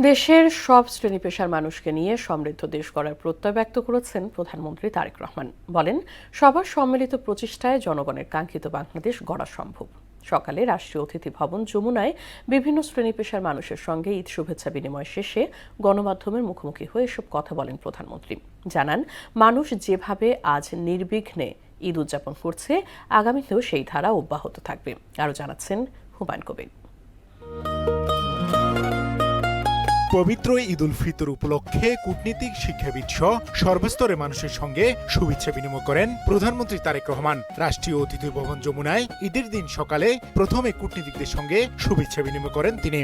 দেশের সব শ্রেণী পেশার মানুষকে নিয়ে সমৃদ্ধ দেশ গড়ার প্রত্যয় ব্যক্ত করেছেন প্রধানমন্ত্রী তারেক রহমান। বলেন, সবার সম্মিলিত প্রচেষ্টায় জনগণের কাঙ্ক্ষিত বাংলাদেশ গড়া সম্ভব। সকালে রাষ্ট্রীয় অতিথি ভবন যমুনায় বিভিন্ন শ্রেণী পেশার মানুষের সঙ্গে ঈদ শুভেচ্ছা বিনিময় শেষে গণমাধ্যমের মুখোমুখি হয়ে এসব কথা বলেন প্রধানমন্ত্রী। জানান, মানুষ যেভাবে আজ নির্বিঘ্নে ঈদ উদযাপন করছে, আগামীতেও সেই ধারা অব্যাহত থাকবে। আরও জানাচ্ছেন হুমায়ুন কবির। পবিত্র ঈদ উল ফিতর উপলক্ষে কূটনীতিক, শিক্ষাবিদ সহ সর্বস্তরের মানুষের সঙ্গে শুভেচ্ছা বিনিময় করেন প্রধানমন্ত্রী তারেক রহমান। রাষ্ট্রীয় অতিথি ভবন যমুনায় ঈদের দিন সকালে প্রথমে কূটনীতিকদের সঙ্গে শুভেচ্ছা বিনিময় করেন তিনি।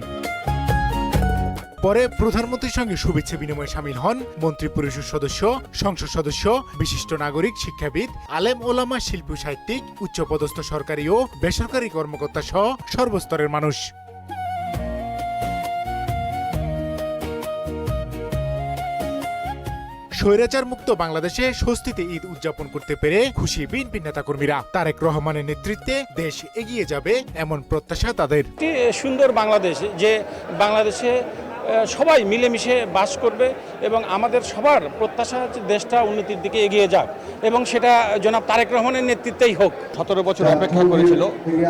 পরে প্রধানমন্ত্রীর সঙ্গে শুভেচ্ছা বিনিময়ে সামিল হন মন্ত্রী পরিষদ সদস্য, সংসদ সদস্য, বিশিষ্ট নাগরিক, শিক্ষাবিদ, আলেম ওলামা, শিল্পী, সাহিত্যিক, উচ্চপদস্থ সরকারি ও বেসরকারি কর্মকর্তা সহ সর্বস্তরের মানুষ। স্বৈরাচার মুক্ত বাংলাদেশে স্বস্তিতে ঈদ উদযাপন করতে পেরে খুশি বিএনপি নেতাকর্মীরা। তারেক রহমানের নেতৃত্বে দেশ এগিয়ে যাবে এমন প্রত্যাশা তাদের। সুন্দর বাংলাদেশ, যে বাংলাদেশে সবাই মিলেমিশে বাস করবে এবং আমাদের সবার প্রত্যাশা হচ্ছে দেশটা উন্নতির দিকে এগিয়ে যাক এবং সেটা জনাব তারেক রহমানের নেতৃত্বেই হোক। 17 বছর অপেক্ষা করেছিল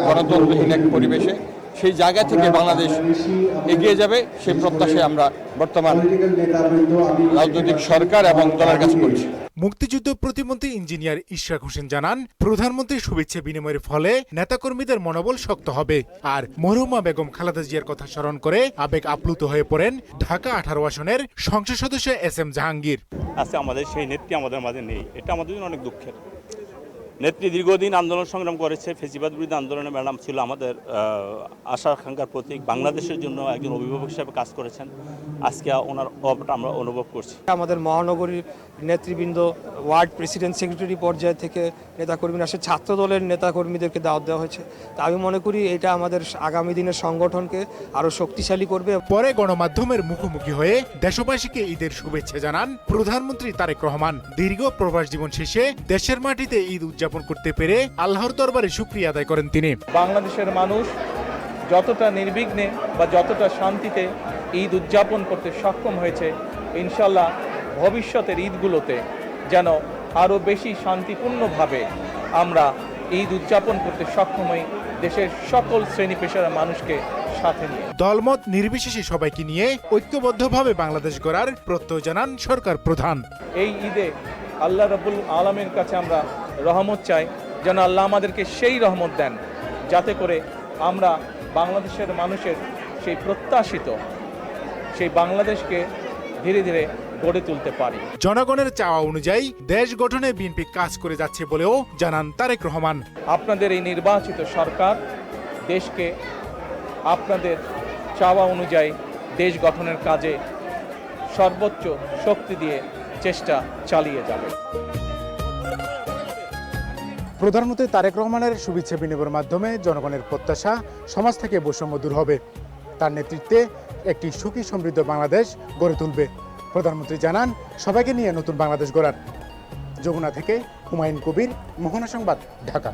গণতন্ত্রহীন এক পরিবেশে, সেই জায়গা থেকে বাংলাদেশ এগিয়ে যাবে সেই প্রত্যাশায় আমরা বর্তমান রাজনৈতিক সরকার এবং দলের কাছে করছি। মুক্তিযুদ্ধ প্রতিমন্ত্রী ইঞ্জিনিয়ার ইশরাক হোসেন জানান, প্রধানমন্ত্রীর শুভেচ্ছা বিনিময়ের ফলে নেতাকর্মীদের মনোবল শক্ত হবে। আর মরহুমা বেগম খালেদা জিয়ার কথা স্মরণ করে আবেগ আপ্লুত হয়ে পড়েন ঢাকা 18 আসনের সংসদ সদস্য SM জাহাঙ্গীর। আজকে আমাদের সেই নেত্রী আমাদের মাঝে নেই, এটা আমাদের জন্য অনেক দুঃখের। নেত্রী দীর্ঘদিন আন্দোলন সংগ্রাম করেছে, ফেসিবাদ বিরোধী আন্দোলনে ম্যাডাম ছিল আমাদের আশা আকাঙ্ক্ষার প্রতীক, বাংলাদেশের জন্য একজন অভিভাবক হিসেবে কাজ করেছেন। আজকে ওনার অভাবটা আমরা অনুভব করছি। আমাদের মহানগরীর নেতৃবৃন্দ, ওয়ার্ড প্রেসিডেন্ট, সেক্রেটারি পর্যায় থেকে নেতাকর্মীরা আসে, ছাত্র দলের নেতাকর্মীদেরকে দাওয়াত দেওয়া হয়েছে। তা আমি মনে করি এটা আমাদের আগামী দিনের সংগঠনকে আরও শক্তিশালী করবে। পরে গণমাধ্যমের মুখোমুখি হয়ে দেশবাসীকে ঈদের শুভেচ্ছা জানান প্রধানমন্ত্রী তারেক রহমান। দীর্ঘ প্রবাস জীবন শেষে দেশের মাটিতে ঈদ উদযাপন করতে পেরে আল্লাহর দরবারে শুকরিয়া আদায় করেন তিনি। বাংলাদেশের মানুষ যতটা নির্বিঘ্নে বা যতটা শান্তিতে ঈদ উদযাপন করতে সক্ষম হয়েছে, ইনশাল্লাহ ভবিষ্যতের ঈদগুলোতে যেন আরও বেশি শান্তিপূর্ণভাবে আমরা ঈদ উদযাপন করতে সক্ষম হই, দেশের সকল শ্রেণী পেশার মানুষকে সাথে নিয়ে। দলমত নির্বিশেষে সবাইকে নিয়ে ঐক্যবদ্ধভাবে বাংলাদেশ গড়ার প্রত্যয় জানান সরকার প্রধান। এই ঈদে আল্লাহ রাব্বুল আলামিনের কাছে আমরা রহমত চাই, যেন আল্লাহ আমাদেরকে সেই রহমত দেন যাতে করে আমরা বাংলাদেশের মানুষের সেই প্রত্যাশিত সেই বাংলাদেশকে ধীরে ধীরে গড়ে তুলতে পারি। জনগণের চাওয়া অনুযায়ী দেশ গঠনে বিএনপি কাজ করে যাচ্ছে বলেও জানান তারেক রহমান। আপনাদের এই নির্বাচিত সরকার দেশকে আপনাদের চাওয়া অনুযায়ী দেশ গঠনের কাজে সর্বোচ্চ শক্তি দিয়ে চেষ্টা চালিয়ে যাবে। প্রধানমন্ত্রী তারেক রহমানের শুভেচ্ছা বিনিময়ের মাধ্যমে জনগণের প্রত্যাশা সমাজ থেকে বৈষম্য দূর হবে। তার নেতৃত্বে একটি সুখী সমৃদ্ধ বাংলাদেশ গড়ে তুলবে। প্রধানমন্ত্রী জানান, সবাইকে নিয়ে নতুন বাংলাদেশ গড়ার। যমুনা থেকে হুমায়ুন কবির, মোহনা সংবাদ, ঢাকা।